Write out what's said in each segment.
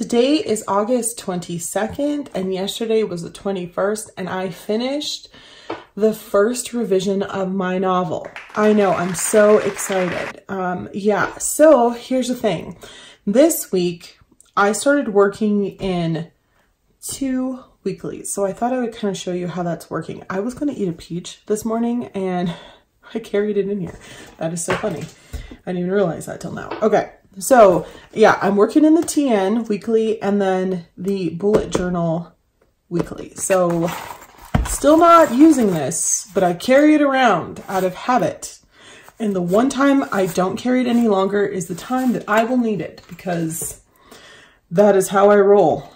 today is August 22nd and yesterday was the 21st, and I finished the first revision of my novel. I know, I'm so excited. Yeah, so here's the thing. This week, I started working in 2 weeklies, so I thought I would kind of show you how that's working. I was going to eat a peach this morning and I carried it in here. That is so funny. I didn't even realize that till now. Okay, so yeah, I'm working in the TN weekly and then the bullet journal weekly. So still not using this, but I carry it around out of habit. And the one time I don't carry it any longer is the time that I will need it, because that is how I roll.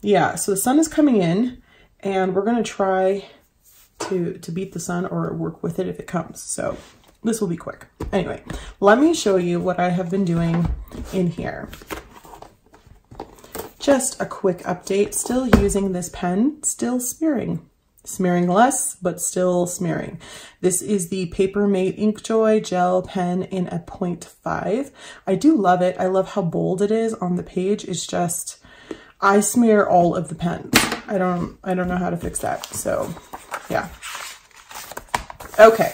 Yeah, so the sun is coming in and we're going to try to beat the sun or work with it if it comes. So this will be quick. Anyway, let me show you what I have been doing in here. Just a quick update, still using this pen, still smearing. Smearing less, but still smearing. This is the Papermate Inkjoy gel pen in a 0.5. I do love it. I love how bold it is on the page. It's just, I smear all of the pens. I don't know how to fix that. So yeah. Okay.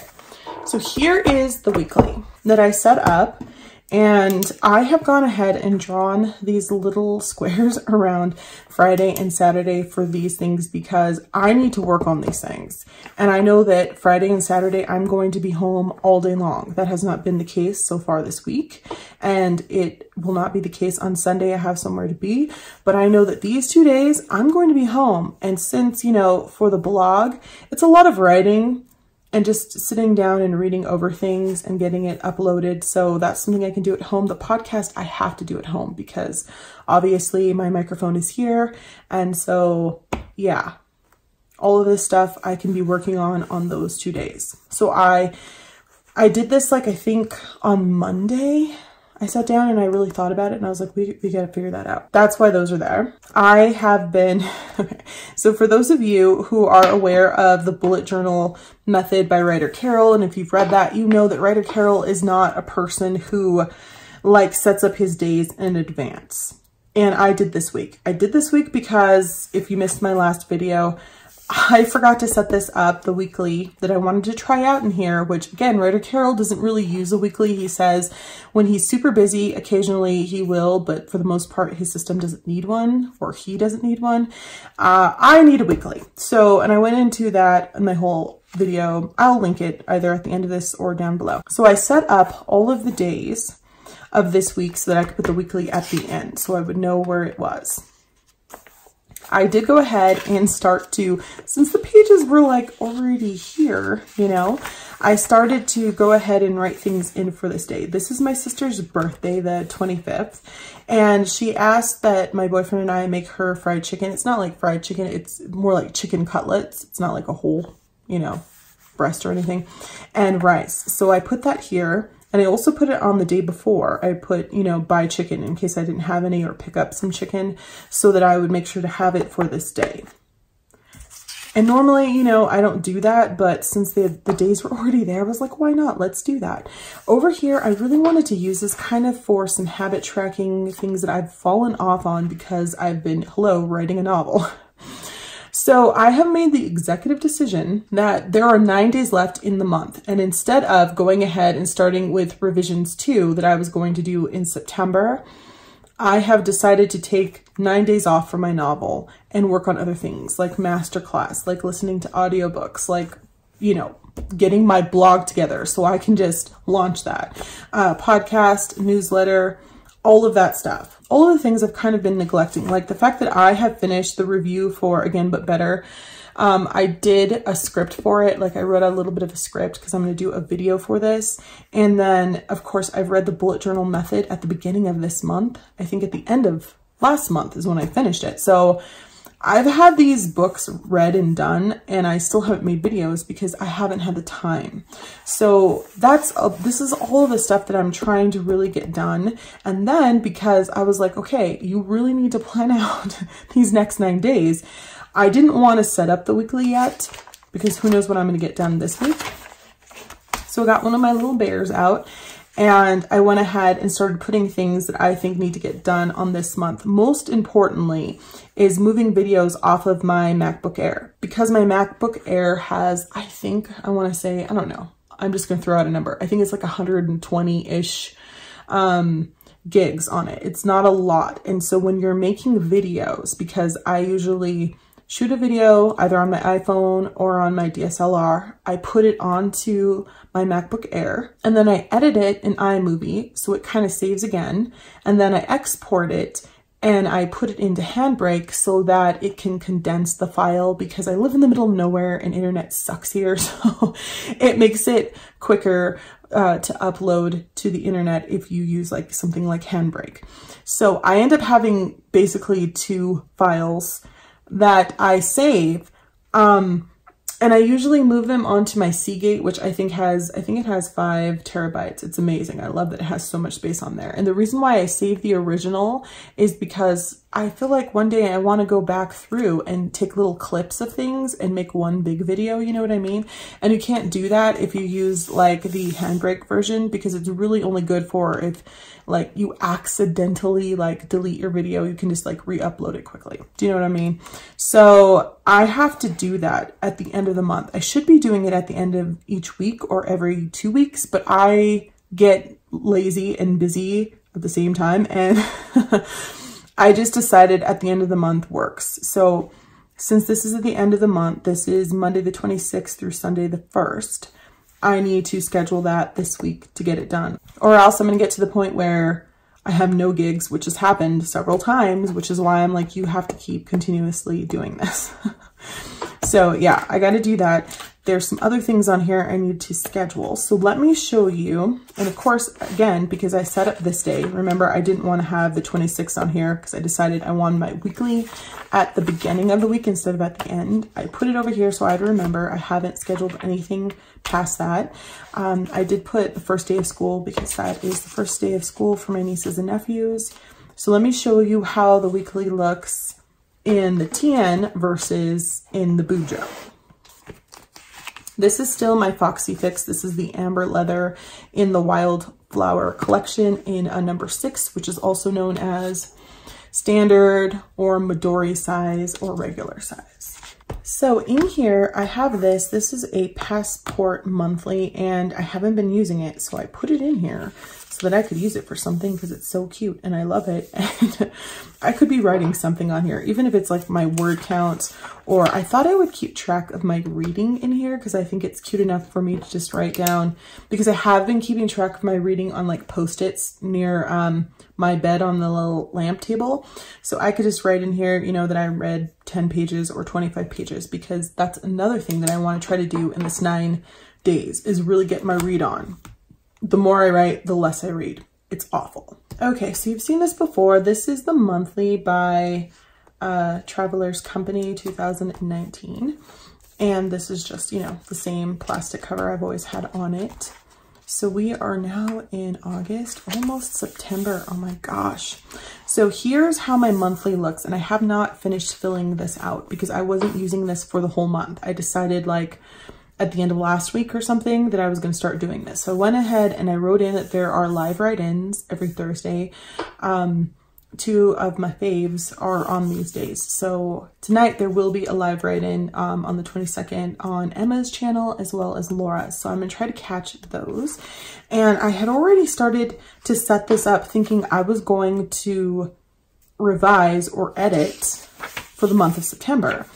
So here is the weekly that I set up, and I have gone ahead and drawn these little squares around Friday and Saturday for these things because I need to work on these things. And I know that Friday and Saturday I'm going to be home all day long. That has not been the case so far this week, and it will not be the case on Sunday. I have somewhere to be, but I know that these 2 days I'm going to be home. And since, you know, for the blog, it's a lot of writing and just sitting down and reading over things and getting it uploaded. So that's something I can do at home. The podcast I have to do at home because obviously my microphone is here. And so yeah, all of this stuff I can be working on those 2 days. So I did this, like, I think on Monday. I sat down and I really thought about it and I was like, we gotta figure that out. That's why those are there. I have been, okay. So for those of you who are aware of the bullet journal method by Writer Carol, and if you've read that, you know that Writer Carol is not a person who like sets up his days in advance. And I did this week. I did this week because if you missed my last video, I forgot to set this up, the weekly that I wanted to try out in here, which again, Writer Carol doesn't really use a weekly. He says when he's super busy, occasionally he will, but for the most part, his system doesn't need one, or he doesn't need one. I need a weekly. So, and I went into that in my whole video. I'll link it either at the end of this or down below. So I set up all of the days of this week so that I could put the weekly at the end so I would know where it was. I did go ahead and start to, since the pages were like already here, you know, I started to go ahead and write things in for this day. This is my sister's birthday, the 25th, and she asked that my boyfriend and I make her fried chicken. It's not like fried chicken, it's more like chicken cutlets. It's not like a whole, you know, breast or anything, and rice. So I put that here. And I also put it on the day before. I put, you know, buy chicken in case I didn't have any, or pick up some chicken so that I would make sure to have it for this day. And normally, you know, I don't do that, but since the days were already there, I was like, why not? Let's do that. Over here, I really wanted to use this kind of for some habit tracking things that I've fallen off on because I've been, writing a novel. So I have made the executive decision that there are 9 days left in the month. And instead of going ahead and starting with revisions 2 that I was going to do in September, I have decided to take 9 days off from my novel and work on other things like masterclass, like listening to audiobooks, like, you know, getting my blog together so I can just launch that. Podcast, newsletter, all of that stuff. All of the things I've kind of been neglecting, like the fact that I have finished the review for Again But Better. I did a script for it. Like I wrote a little bit of a script because I'm going to do a video for this. And then of course I've read the bullet journal method at the beginning of this month. I think at the end of last month is when I finished it. So I've had these books read and done, and I still haven't made videos because I haven't had the time. So this is all of the stuff that I'm trying to really get done. And then because I was like, okay, you really need to plan out these next 9 days. I didn't want to set up the weekly yet because who knows what I'm going to get done this week. So I got one of my little bears out And I went ahead and started putting things that I think need to get done on this month. Most importantly is moving videos off of my MacBook Air, because my MacBook Air has, I think, I want to say, I don't know, I'm just going to throw out a number. I think it's like 120-ish gigs on it. It's not a lot. And so when you're making videos, because I usually shoot a video either on my iPhone or on my DSLR, I put it onto my MacBook Air and then I edit it in iMovie so it kind of saves again, and then I export it and I put it into Handbrake so that it can condense the file, because I live in the middle of nowhere and internet sucks here, so it makes it quicker to upload to the internet if you use like something like Handbrake. So I end up having basically 2 files that I save, and I usually move them onto my Seagate, which I think it has 5 terabytes. It's amazing. I love that it has so much space on there. And the reason why I save the original is because I feel like one day I want to go back through and take little clips of things and make one big video, you know what I mean? And you can't do that if you use like the Handbrake version, because it's really only good for if like you accidentally like delete your video, you can just like re-upload it quickly. Do you know what I mean? So I have to do that at the end of the month. I should be doing it at the end of each week or every 2 weeks, but I get lazy and busy at the same time, and I just decided at the end of the month works. So since this is at the end of the month, this is Monday the 26th through Sunday the 1st, I need to schedule that this week to get it done. Or else I'm going to get to the point where I have no gigs, which has happened several times, which is why I'm like, you have to keep continuously doing this. So yeah, I got to do that. There's some other things on here I need to schedule. So let me show you. And of course, again, because I set up this day, remember I didn't want to have the 26th on here because I decided I wanted my weekly at the beginning of the week instead of at the end. I put it over here so I'd remember. I haven't scheduled anything past that. I did put the first day of school because that is the first day of school for my nieces and nephews. So let me show you how the weekly looks in the TN versus in the bujo. This is still my Foxy Fix. This is the amber leather in the Wildflower collection in a number 6, which is also known as standard or Midori size or regular size. So in here, I have this. This is a Passport monthly and I haven't been using it. So I put it in here so that I could use it for something because it's so cute and I love it. And I could be writing something on here, even if it's like my word count, or I thought I would keep track of my reading in here because I think it's cute enough for me to just write down, because I have been keeping track of my reading on like Post-its near my bed on the little lamp table. So I could just write in here, you know, that I read 10 pages or 25 pages, because that's another thing that I want to try to do in this 9 days is really get my read on. The more I write, the less I read. It's awful. Okay, so you've seen this before. This is the monthly by Traveler'S Company 2019. And this is just, you know, the same plastic cover I've always had on it. So we are now in August, almost September. Oh my gosh. So here's how my monthly looks. And I have not finished filling this out because I wasn't using this for the whole month. I decided like at the end of last week or something that I was going to start doing this. So I went ahead and I wrote in that there are live write-ins every Thursday. 2 of my faves are on these days. So tonight there will be a live write-in on the 22nd on Emma's channel as well as Laura's. So I'm going to try to catch those. And I had already started to set this up thinking I was going to revise or edit for the month of September.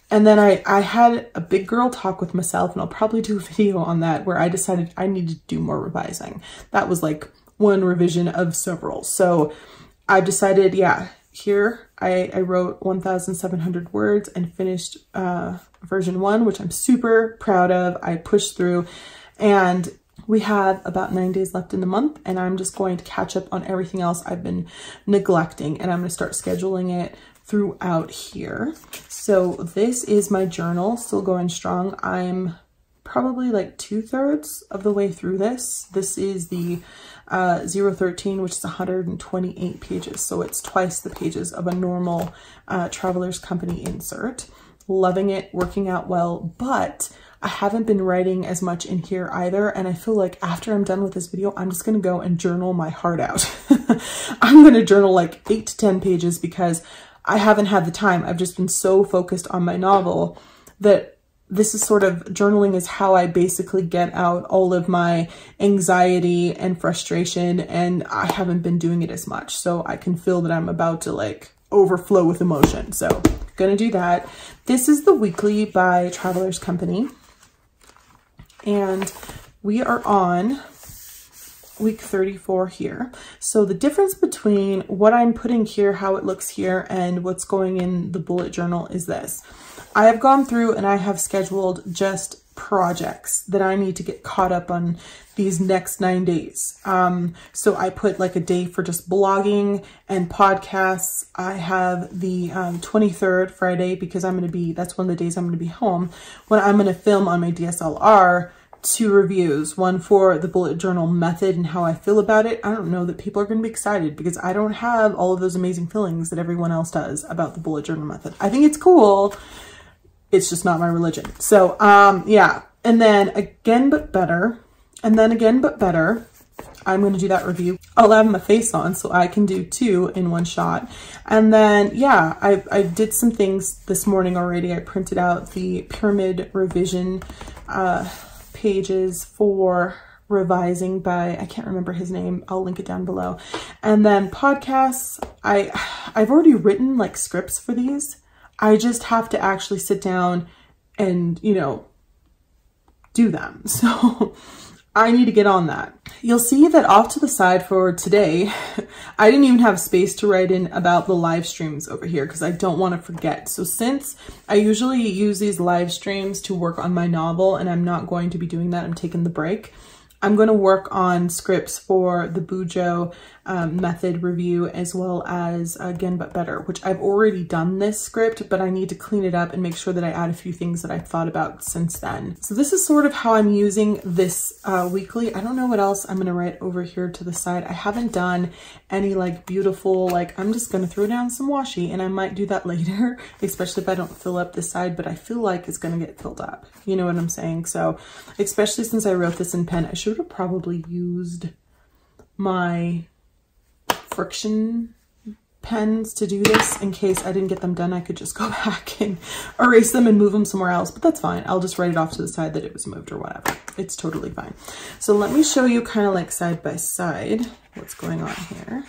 And then I had a big girl talk with myself, and I'll probably do a video on that where I decided I needed to do more revising. That was like one revision of several. So I've decided, yeah, here I wrote 1,700 words and finished version 1, which I'm super proud of. I pushed through, and we have about 9 days left in the month, and I'm just going to catch up on everything else I've been neglecting, and I'm going to start scheduling it throughout here. So this is my journal, still going strong. I'm probably like 2/3 of the way through this. This is the 013, which is 128 pages. So it's twice the pages of a normal Traveler'S Company insert. Loving it, working out well, but I haven't been writing as much in here either. And I feel like after I'm done with this video, I'm just going to go and journal my heart out. I'm going to journal like 8 to 10 pages because I haven't had the time. I've just been so focused on my novel that this is sort of, journaling is how I basically get out all of my anxiety and frustration, and I haven't been doing it as much. So I can feel that I'm about to like overflow with emotion. So gonna do that. This is the weekly by Traveler'S Company. And we are on week 34 here. So the difference between what I'm putting here, how it looks here, and what's going in the bullet journal is this. I have gone through and I have scheduled just projects that I need to get caught up on these next 9 days. So I put like a day for just blogging and podcasts. I have the 23rd Friday because that's one of the days I'm going to be home, when I'm going to film on my DSLR 2 reviews, one for the bullet journal method and how I feel about it. I don't know that people are going to be excited because I don't have all of those amazing feelings that everyone else does about the bullet journal method. I think it's cool. It's just not my religion. So, yeah. And then again, but better. And then again, but better. I'm going to do that review. I'll have my face on so I can do 2 in one shot. And then, yeah, I did some things this morning already. I printed out the pyramid revision pages for revising by, I can't remember his name. I'll link it down below. And then podcasts. I've already written like scripts for these. I just have to actually sit down and, you know, do them. So I need to get on that. You'll see that off to the side for today, I didn't even have space to write in about the live streams over here because I don't want to forget. So since I usually use these live streams to work on my novel and I'm not going to be doing that, I'm taking the break. I'm going to work on scripts for the bujo method review, as well as Again But Better, which I've already done this script, but I need to clean it up and make sure that I add a few things that I've thought about since then. So this is sort of how I'm using this weekly. I don't know what else I'm going to write over here to the side. I haven't done any like beautiful, like I'm just going to throw down some washi, and I might do that later, especially if I don't fill up this side, but I feel like it's going to get filled up. You know what I'm saying? So especially since I wrote this in pen, I should have probably used my friction pens to do this in case I didn't get them done. I could just go back and erase them and move them somewhere else, but that's fine. I'll just write it off to the side that it was moved or whatever. It's totally fine. So let me show you kind of like side by side what's going on here.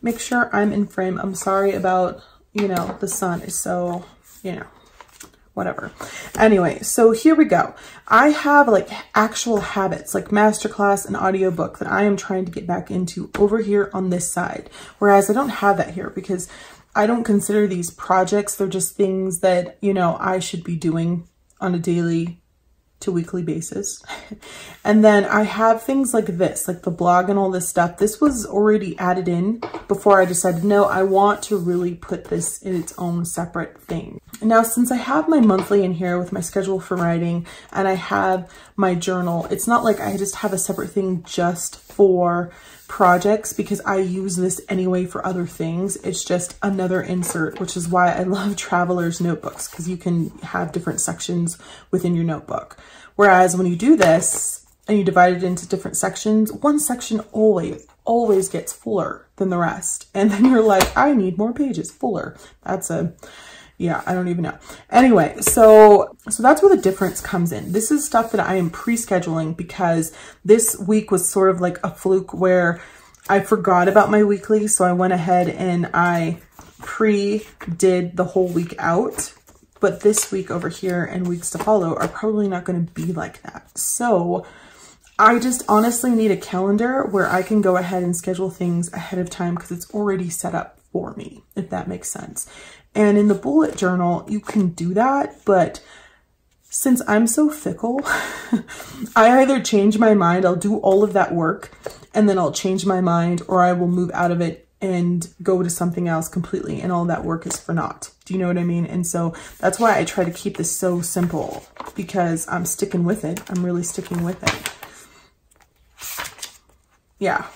Make sure I'm in frame. I'm sorry about, you know, the sun is so, you know, whatever. Anyway, so here we go. I have like actual habits, like masterclass and audiobook, that I am trying to get back into over here on this side. Whereas I don't have that here because I don't consider these projects. They're just things that, you know, I should be doing on a daily to weekly basis. And then I have things like this, like the blog and all this stuff. This was already added in before I decided, no, I want to really put this in its own separate thing. Now, since I have my monthly in here with my schedule for writing and I have my journal, it's not like I just have a separate thing just for projects because I use this anyway for other things. It's just another insert, which is why I love Traveler'S notebooks, because you can have different sections within your notebook. Whereas when you do this and you divide it into different sections, one section always gets fuller than the rest. And then you're like, I need more pages, fuller. Yeah, I don't even know. Anyway, so that's where the difference comes in. This is stuff that I am pre-scheduling because this week was sort of like a fluke where I forgot about my weekly. So I went ahead and I pre-did the whole week out. But this week over here and weeks to follow are probably not going to be like that. So I just honestly need a calendar where I can go ahead and schedule things ahead of time because it's already set up for me, if that makes sense. And in the bullet journal, you can do that, but since I'm so fickle, I either change my mind, I'll do all of that work, and then I'll change my mind, or I will move out of it and go to something else completely, and all that work is for naught. Do you know what I mean? And so that's why I try to keep this so simple, because I'm sticking with it. I'm really sticking with it. Yeah.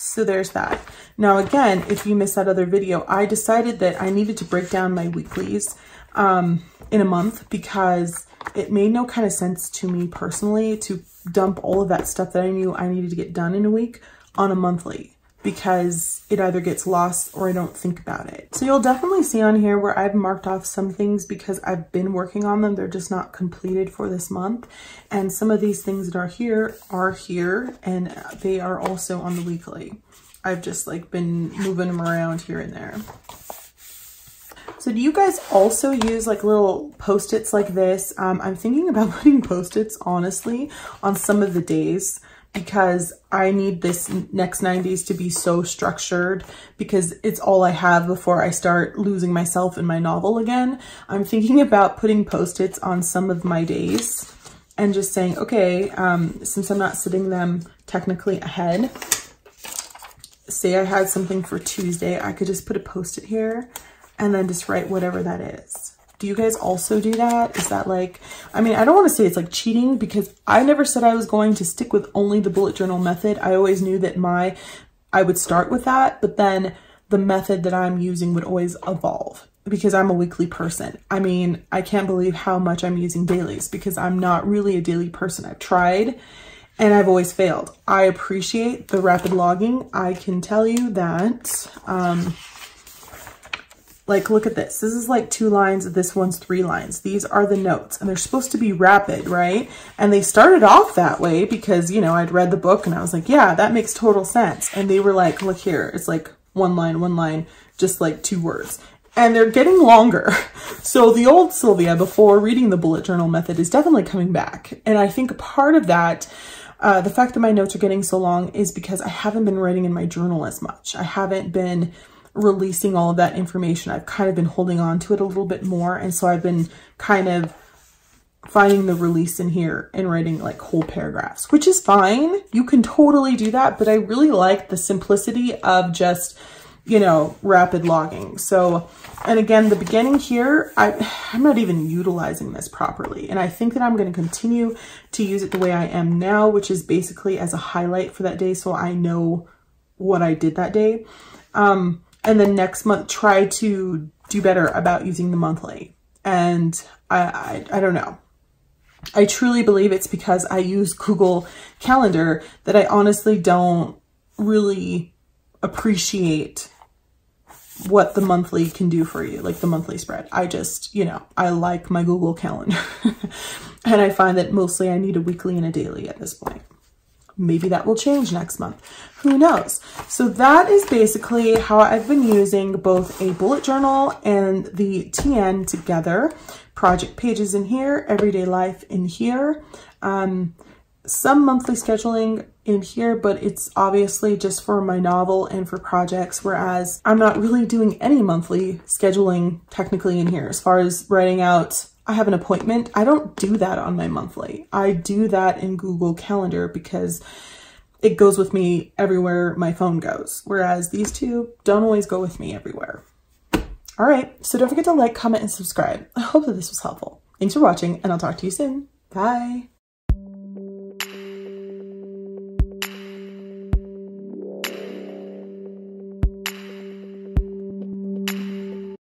So there's that. Now, again, if you missed that other video, I decided that I needed to break down my weeklies in a month because it made no kind of sense to me personally to dump all of that stuff that I knew I needed to get done in a week on a monthly, because it either gets lost or I don't think about it. So you'll definitely see on here where I've marked off some things because I've been working on them. They're just not completed for this month. And some of these things that are here, and they are also on the weekly. I've just like been moving them around here and there. So do you guys also use like little Post-its like this? I'm thinking about putting Post-its, honestly, on some of the days, because I need this next 9 days to be so structured, because it's all I have before I start losing myself in my novel again. I'm thinking about putting Post-its on some of my days and just saying, okay, since I'm not sitting them technically ahead, say I had something for Tuesday, I could just put a Post-it here and then just write whatever that is. Do you guys also do that? Is that like, I mean, I don't want to say it's like cheating, because I never said I was going to stick with only the bullet journal method. I always knew that I would start with that, but then the method that I'm using would always evolve, because I'm a weekly person. I mean, I can't believe how much I'm using dailies, because I'm not really a daily person. I've tried and I've always failed. I appreciate the rapid logging. I can tell you that, like, look at this. This is like 2 lines. This one's 3 lines. These are the notes, and they're supposed to be rapid, right? And they started off that way because, you know, I'd read the book and I was like, yeah, that makes total sense. And they were like, look here, it's like 1 line, just like 2 words. And they're getting longer. So the old Sylvia before reading the bullet journal method is definitely coming back. And I think part of that, the fact that my notes are getting so long, is because I haven't been writing in my journal as much. I haven't been releasing all of that information. I've kind of been holding on to it a little bit more. And so I've been kind of finding the release in here and writing like whole paragraphs, which is fine. You can totally do that. But I really like the simplicity of just, you know, rapid logging. So, and again, the beginning here, I'm not even utilizing this properly. And I think that I'm going to continue to use it the way I am now, which is basically as a highlight for that day, so I know what I did that day. And then next month, try to do better about using the monthly. And I don't know. I truly believe it's because I use Google Calendar that I honestly don't really appreciate what the monthly can do for you, like the monthly spread. I just, you know, I like my Google Calendar. And I find that mostly I need a weekly and a daily at this point. Maybe that will change next month. Who knows? So that is basically how I've been using both a bullet journal and the TN together. Project pages in here, everyday life in here, some monthly scheduling in here, but it's obviously just for my novel and for projects, whereas I'm not really doing any monthly scheduling technically in here. As far as writing out, I have an appointment, I don't do that on my monthly. I do that in Google Calendar because it goes with me everywhere my phone goes, whereas these two don't always go with me everywhere. All right, so don't forget to like, comment, and subscribe. I hope that this was helpful. Thanks for watching, and I'll talk to you soon. Bye.